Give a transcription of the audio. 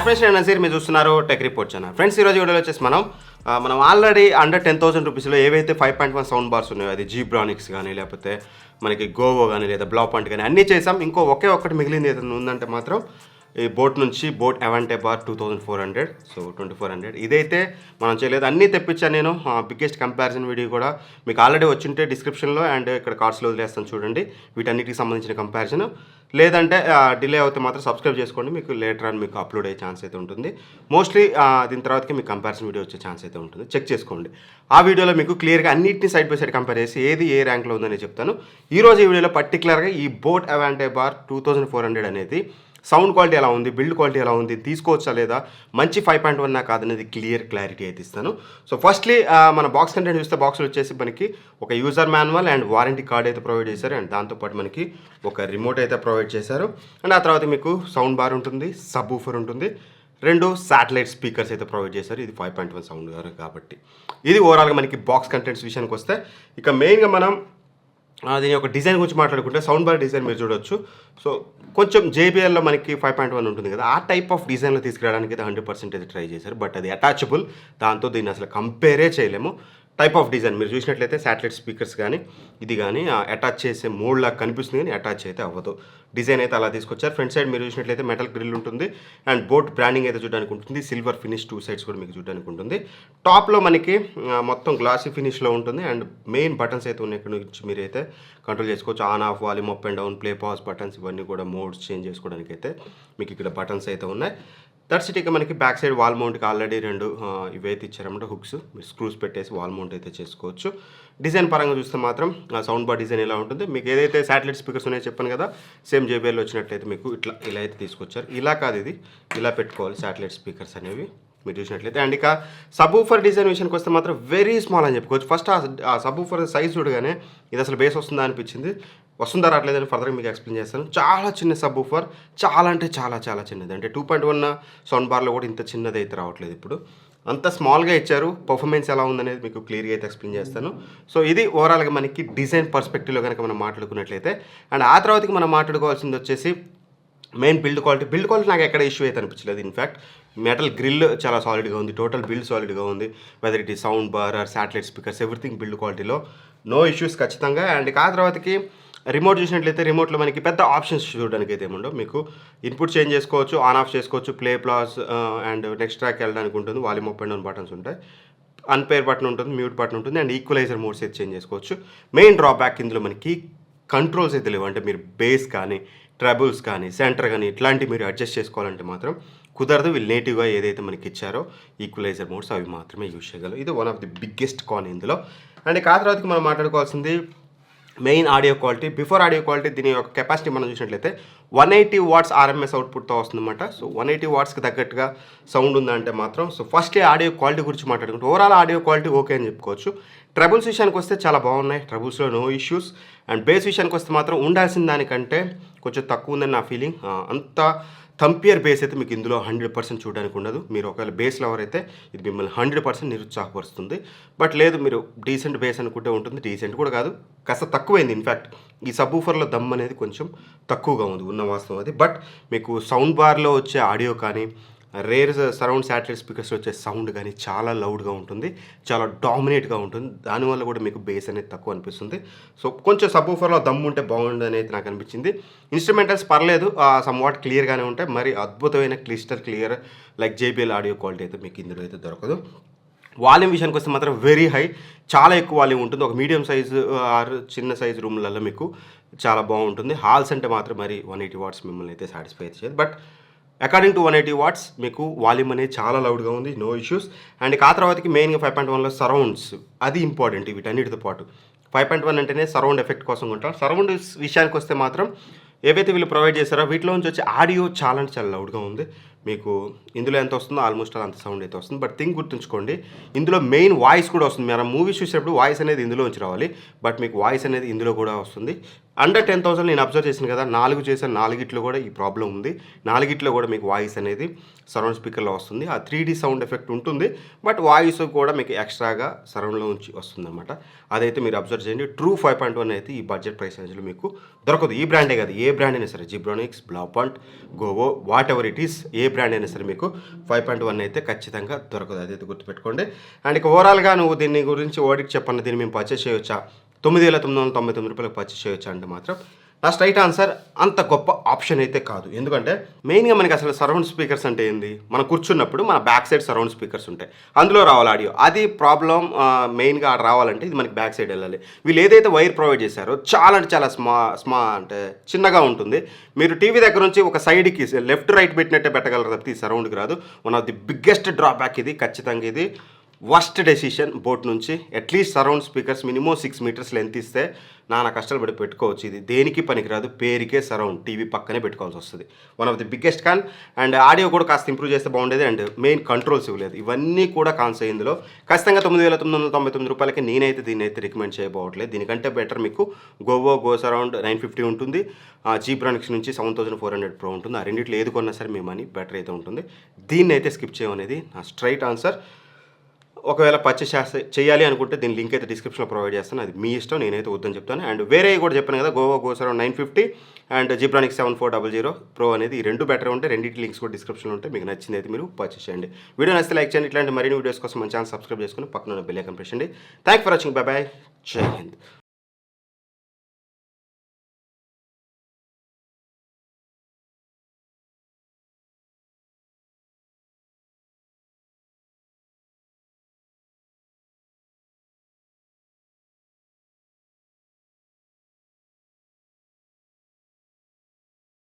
Friends నేను నజీర్ మీరు చూస్తున్నారు టెక్ రిపోర్ట్ ఛానల్. ఫ్రెండ్స్ ఈరోజు వీడియోలో వచ్చేసి మనం ఆల్రెడీ అండర్ 10,000 రూపీస్లో ఏవైతే 5.1 సౌండ్ బార్స్ ఉన్నాయో అది జీబ్రానిక్స్ కానీ లేకపోతే మనకి గోవో కానీ లేదా బ్లా పాయింట్ కానీ అన్నీ చేసాం. ఇంకో ఒక్కటి మిగిలింది ఏదైనా ఉందంటే మాత్రం ఈ బోట్ నుంచి బోట్ అవాంటే బార్ 2400, సో 2400 ఇదైతే మనం చేయలేదు. అన్నీ తెప్పించాను నేను. బిగ్గెస్ట్ కంపారిజన్ వీడియో కూడా మీకు ఆల్రెడీ వచ్చింటే డిస్క్రిప్షన్లో అండ్ ఇక్కడ కార్డ్స్లో వదిలేస్తాను చూడండి, వీటన్నిటికి సంబంధించిన కంపారిజన్. లేదంటే డిలే అవుతే మాత్రం సబ్స్క్రైబ్ చేసుకోండి, మీకు లేటర్ అని మీకు అప్లోడ్ అయ్యే ఛాన్స్ అయితే ఉంటుంది. మోస్ట్లీ దీని తర్వాతకి మీకు కంపారిజన్ వీడియో వచ్చే ఛాన్స్ అయితే ఉంటుంది, చెక్ చేసుకోండి. ఆ వీడియోలో మీకు క్లియర్గా అన్నింటినీ సైడ్ బై సైడ్ కంపేర్ చేసి ఏది ఏ ర్యాంక్లో ఉందని చెప్తాను. ఈరోజు ఈ వీడియోలో పర్టికులర్గా ఈ బోట్ అవాంటే బార్ 2400 అనేది సౌండ్ క్వాలిటీ ఎలా ఉంది, బిల్డ్ క్వాలిటీ ఎలా ఉంది, తీసుకోవచ్చా లేదా, మంచి 5.1 కాదనేది క్లారిటీ అయితే ఇస్తాను. సో ఫస్ట్లీ మన బాక్స్ కంటెంట్ చూస్తే బాక్స్లో వచ్చేసి మనకి ఒక user manual and warranty card అయితే ప్రొవైడ్ చేశారు. అండ్ దాంతోపాటు మనకి ఒక రిమోట్ అయితే ప్రొవైడ్ చేశారు. అండ్ ఆ తర్వాత మీకు సౌండ్ బార్ ఉంటుంది, సబ్ ఊఫర్ ఉంటుంది, 2 శాటిలైట్ స్పీకర్స్ అయితే ప్రొవైడ్ చేశారు. ఇది 5.1 సౌండ్ బార్ కాబట్టి ఇది ఓవరాల్గా మనకి బాక్స్ కంటెంట్స్ విషయానికి వస్తే. ఇక మెయిన్గా మనం దీని యొక్క డిజైన్ గురించి మాట్లాడుకుంటే సౌండ్ బార్ డిజైన్ మీరు చూడొచ్చు. సో కొంచెం జేబీఎల్లో మనకి 5.1 ఉంటుంది కదా, ఆ టైప్ ఆఫ్ డిజైన్లో తీసుకురావడానికి అయితే 100% ట్రై చేశారు. బట్ అది అటాచబుల్, దాంతో దీన్ని అసలు కంపేరే చేయలేము. టైప్ ఆఫ్ డిజైన్ మీరు చూసినట్లయితే శాటిలైట్ స్పీకర్స్ కానీ ఇది కానీ అటాచ్ చేసే మోడ్ లాగా కనిపిస్తుంది కానీ అటాచ్ అయితే అవ్వదు. డిజైన్ అయితే అలా తీసుకొచ్చారు. ఫ్రంట్ సైడ్ మీరు చూసినట్లయితే మెటల్ గ్రిల్ ఉంటుంది అండ్ బోట్ బ్రాండింగ్ అయితే చూడడానికి ఉంటుంది. సిల్వర్ ఫినిష్ 2 సైడ్స్ కూడా మీకు చూడడానికి ఉంటుంది. టాప్లో మనకి మొత్తం గ్లాసీ ఫినిష్లో ఉంటుంది అండ్ మెయిన్ బటన్స్ అయితే ఉన్నాయి. ఇక్కడ నుంచి మీరు అయితే కంట్రోల్ చేసుకోవచ్చు. On off, volume up and down, play pause buttons ఇవన్నీ కూడా మోడ్స్ చేంజ్ చేసుకోవడానికి అయితే మీకు ఇక్కడ బటన్స్ అయితే ఉన్నాయి. That's it. ఇక మనకి బ్యాక్ సైడ్ వాల్ మౌంట్కి ఆల్రెడీ 2 ఇవైతే ఇచ్చారన్నమాట హుక్స్, మీరు స్క్రూస్ పెట్టేసి వాల్ మౌంట్ అయితే చేసుకోవచ్చు. డిజైన్ పరంగా చూస్తే మాత్రం సౌండ్ బార్ డిజైన్ ఎలా ఉంటుంది, మీకు ఏదైతే శాటిలైట్ స్పీకర్స్ ఉన్నాయో చెప్పాను కదా, సేమ్ జేబీఎల్ వచ్చినట్లయితే మీకు ఇలా అయితే తీసుకొచ్చారు. ఇలా కాదు, ఇది ఇలా పెట్టుకోవాలి శాటిలైట్ స్పీకర్స్ అనేవి మీరు చూసినట్లయితే. అండ్ ఇక సబ్ ఊఫర్ డిజైన్ విషయానికి వస్తే మాత్రం వెరీ స్మాల్ అని చెప్పుకోవచ్చు. ఫస్ట్ ఆ సబ్ ఊఫర్ సైజ్ చూడగానే ఇది అసలు బేస్ వస్తుందా అనిపించింది. వస్తుందా రావట్లేదని ఫర్దర్గా మీకు ఎక్స్ప్లెయిన్ చేస్తాను. చాలా చిన్న సబ్ ఊఫర్, చాలా అంటే చాలా చాలా చిన్నది. అంటే 2.1 సౌండ్ బార్లో కూడా ఇంత చిన్నది అయితే రావట్లేదు. ఇప్పుడు అంత స్మాల్గా ఇచ్చారు. పర్ఫార్మెన్స్ ఎలా ఉందనేది మీకు క్లియర్గా అయితే ఎక్స్ప్లెయిన్ చేస్తాను. సో ఇది ఓవరాల్గా మనకి డిజైన్ పర్స్పెక్టివ్లో కనుక మనం మాట్లాడుకున్నట్లయితే. అండ్ ఆ తర్వాతకి మనం మాట్లాడుకోవాల్సింది వచ్చేసి మెయిన్ బిల్డ్ క్వాలిటీ నాకు ఎక్కడ ఇష్యూ అయితే అనిపించలేదు. ఇన్ఫ్యాక్ట్ మెటల్ గ్రిల్ చాలా సాలిడ్గా ఉంది, టోటల్ బిల్డ్ సాలిడ్గా ఉంది. వెదర్ ఇట్ ఈ sound bar or satellite speakers, everything build క్వాలిటీలో నో ఇష్యూస్ ఖచ్చితంగా. అండ్ ఆ తర్వాతకి రిమోట్ చూసినట్లయితే రిమోట్లో మనకి పెద్ద ఆప్షన్స్ చూడడానికి అయితే ఏముండవు. మీకు ఇన్పుట్ చేంజ్ చేసుకోవచ్చు, ఆన్ ఆఫ్ చేసుకోవచ్చు, ప్లే ప్లాస్ అండ్ నెక్స్ట్ ట్రాక్ వెళ్ళడానికి ఉంటుంది, volume up and down buttons ఉంటాయి, అన్పేర్ బటన్ ఉంటుంది, మ్యూట్ బటన్ ఉంటుంది అండ్ ఈక్వలైజర్ మోడ్స్ అయితే చేంజ్ చేసుకోవచ్చు. మెయిన్ డ్రాబ్యాక్ ఇందులో మనకి కంట్రోల్స్ అయితే లేవు. అంటే మీరు బేస్ కానీ ట్రబుల్స్ కానీ సెంటర్ కానీ ఇట్లాంటివి మీరు అడ్జస్ట్ చేసుకోవాలంటే మాత్రం కుదరదు. వీళ్ళు నేటివ్గా ఏదైతే మనకి ఇచ్చారో ఈక్వలైజర్ మోడ్స్ అవి మాత్రమే యూజ్ చేయగలరు. ఇది one of the biggest con ఇందులో. అండ్ ఆ తర్వాతకి మనం మాట్లాడుకోవాల్సింది main audio quality. Before audio quality దీని యొక్క కెపాసిటీ మనం చూసినట్లయితే 180 వాట్స్ ఆర్ఎంఎస్ అవుట్పుట్తో వస్తుందన్నమాట. సో 180 వాట్స్కి తగ్గట్టుగా సౌండ్ ఉందంటే మాత్రం. సో ఫస్ట్ ఆడియో క్వాలిటీ గురించి మాట్లాడుకుంటే ఓవరాల్ ఆడియో క్వాలిటీ ఓకే అని చెప్పుకోవచ్చు. ట్రబుల్స్ విషయానికి వస్తే చాలా బాగున్నాయి, ట్రబుల్స్లో నో ఇష్యూస్. అండ్ బేస్ విషయానికి వస్తే మాత్రం ఉండాల్సిన దానికంటే కొంచెం తక్కువ ఉందని నా ఫీలింగ్. అంత థంపియర్ బేస్ అయితే మీకు ఇందులో 100% చూడడానికి ఉండదు. మీరు ఒకవేళ బేస్ లవర్ అయితే ఇది మిమ్మల్ని 100% నిరుత్సాహపరుస్తుంది. బట్ లేదు మీరు డీసెంట్ బేస్ అనుకుంటే ఉంటుంది, డీసెంట్ కూడా కాదు, కాస్త తక్కువైంది. ఇన్ఫ్యాక్ట్ ఈ సబ్ ఊఫర్లో దమ్ అనేది కొంచెం తక్కువగా ఉంది, ఉన్న వాస్తవం అది. బట్ మీకు సౌండ్ బార్లో వచ్చే ఆడియో కానీ రేర్ సరౌండ్ శాటిలైట్ స్పీకర్స్ వచ్చే సౌండ్ కానీ చాలా లౌడ్గా ఉంటుంది, చాలా డామినేట్గా ఉంటుంది. దానివల్ల కూడా మీకు బేస్ అనేది తక్కువ అనిపిస్తుంది. సో కొంచెం సబ్ ఊఫర్లో దమ్ము ఉంటే బాగుండు అనేది నాకు అనిపించింది. ఇన్స్ట్రుమెంటల్స్ పర్లేదు, సమ్ వాట్ క్లియర్గానే ఉంటాయి. మరి అద్భుతమైన clear like JBL audio quality అయితే మీకు ఇందులో అయితే దొరకదు. వాల్యూమ్ విషయానికి వస్తే మాత్రం వెరీ హై, చాలా ఎక్కువ వాల్యూమ్ ఉంటుంది. ఒక మీడియం సైజు ఆర్ చిన్న సైజు రూమ్లలో మీకు చాలా బాగుంటుంది. హాల్స్ అంటే మాత్రం మరి 180 వాట్స్ మిమ్మల్ని అయితే సాటిస్ఫై అయితే చేయదు. బట్ అకార్డింగ్ టు 180 వాట్స్ మీకు వాల్యూమ్ అనేది చాలా లౌడ్గా ఉంది, నో ఇష్యూస్. అండ్ ఆ తర్వాతకి మెయిన్గా 5.1లో సరౌండ్స్, అది ఇంపార్టెంట్ వీటన్నిటితో పాటు. 5.1 అంటేనే సరౌండ్ ఎఫెక్ట్ కోసం ఉంటారు. సరౌండ్ విషయానికి వస్తే మాత్రం ఏవైతే వీళ్ళు ప్రొవైడ్ చేస్తారో వీటిలో నుంచి వచ్చే ఆడియో చాలా అంటే చాలా లౌడ్గా ఉంది. మీకు ఇందులో ఎంత వస్తుందో ఆల్మోస్ట్ అంత సౌండ్ అయితే వస్తుంది. బట్ థింగ్ గుర్తుంచుకోండి, ఇందులో మెయిన్ వాయిస్ కూడా వస్తుంది. మనం మూవీస్ చూసేటప్పుడు వాయిస్ అనేది ఇందులో నుంచి రావాలి, బట్ మీకు వాయిస్ అనేది ఇందులో కూడా వస్తుంది. అండర్ 10,000 నేను అబ్జర్వ్ చేశాను కదా, 4 చేశాను, 4గిట్లో కూడా ఈ ప్రాబ్లం ఉంది. 4గిట్లో కూడా మీకు వాయిస్ అనేది సరౌండ్ స్పీకర్లో వస్తుంది. ఆ 3D సౌండ్ ఎఫెక్ట్ ఉంటుంది, బట్ వాయిస్ కూడా మీకు ఎక్స్ట్రాగా సరౌండ్లో నుంచి వస్తుందన్నమాట. అదైతే మీరు అబ్జర్వ్ చేయండి. ట్రూ 5.1 అయితే ఈ బడ్జెట్ ప్రైస్ రేంజ్లో మీకు దొరకదు. ఈ బ్రాండే కాదు, ఏ బ్రాండ్ అయినా సరే, Zebronics, Blaupunkt, Govo, whatever it is, ఏ బ్రాండ్ అయినా సరే మీకు 5.1 అయితే ఖచ్చితంగా దొరకదు. అదైతే గుర్తుపెట్టుకోండి. అండ్ ఇక ఓవరాల్గా నువ్వు దీని గురించి ఓడికి చెప్పన్న దీన్ని మేము పర్చేస్ చేయొచ్చా, 9,999 రూపాయలకు పర్చేస్ చేయొచ్చు అంటే మాత్రం నా స్ట్రైట్ ఆన్సర్ అంత గొప్ప ఆప్షన్ అయితే కాదు. ఎందుకంటే మెయిన్గా మనకి అసలు సరౌండ్ స్పీకర్స్ అంటే ఏంది, మనం కూర్చున్నప్పుడు మన బ్యాక్ సైడ్ సరౌండ్ స్పీకర్స్ ఉంటాయి, అందులో రావాలి ఆడియో. అది ప్రాబ్లం. మెయిన్గా రావాలంటే ఇది మనకి బ్యాక్ సైడ్ వెళ్ళాలి. వీళ్ళు ఏదైతే వైర్ ప్రొవైడ్ చేశారో చాలా అంటే చాలా అంటే చిన్నగా ఉంటుంది. మీరు టీవీ దగ్గర నుంచి ఒక సైడ్కి లెఫ్ట్ రైట్ పెట్టినట్టే పెట్టగలరు తప్పితే ఈ సరౌండ్కి రాదు. One of the biggest drawback ఇది. ఖచ్చితంగా ఇది వర్స్ట్ డెసిషన్ బోట్ నుంచి. At least surround speakers minimum 6 metres length ఇస్తే నానా కష్టాలు పడి పెట్టుకోవచ్చు. ఇది దేనికి పనికిరాదు, పేరుకే సరౌండ్, టీవీ పక్కనే పెట్టుకోవాల్సి వస్తుంది. One of the biggest con. And audio కూడా కాస్త ఇంప్రూవ్ చేస్తే బాగుండేది. అండ్ మెయిన్ కంట్రోల్స్ ఇవ్వలేదు. ఇవన్నీ కూడా కాన్స్ ఇందులో. ఖచ్చితంగా 9,999 రూపాయలకి నేనైతే దీన్ని అయితే రికమెండ్ చేయబోవట్లేదు. దీనికంటే బెటర్ మీకు గో సరౌండ్ 950 ఉంటుంది, జీబ్రానిక్స్ నుంచి 7400 ప్రో ఉంటుంది. ఆ రెండిట్లో ఏది కొన్నా సరే మీ మనీ బెటర్ అయితే ఉంటుంది. దీన్ని అయితే స్కిప్ చేయమనేది నా స్ట్రైట్ ఆన్సర్. ఒకవేళ పర్చేస్ చేయాలి అనుకుంటే దీని లింక్ అయితే డిస్క్రిప్షన్లో ప్రొవైడ్ చేస్తాను, అది మీ ఇష్టం. నేనైతే వద్దని చెప్తాను. అండ్ వేరే కూడా చెప్పాను కదా, go surround 950 and Zebronics 7400 pro అనేది, ఈ రెండు బెటర్ ఉంటే రెండింటి లింక్స్ కూడా డిస్క్రిప్షన్లో ఉంటే మీకు నచ్చింది అయితే మీరు పర్చేస్ చేయండి. వీడియో నచ్చితే లైక్ చేయండి. ఇట్లాంటి మరిన్ని వీడియోస్ కోసం మన ఛానల్ సబ్స్క్రైబ్ చేసుకుని పక్కన బెల్ ఐకాన్ ప్రెస్ చేయండి. Thank for watching. By by. జై హింద్.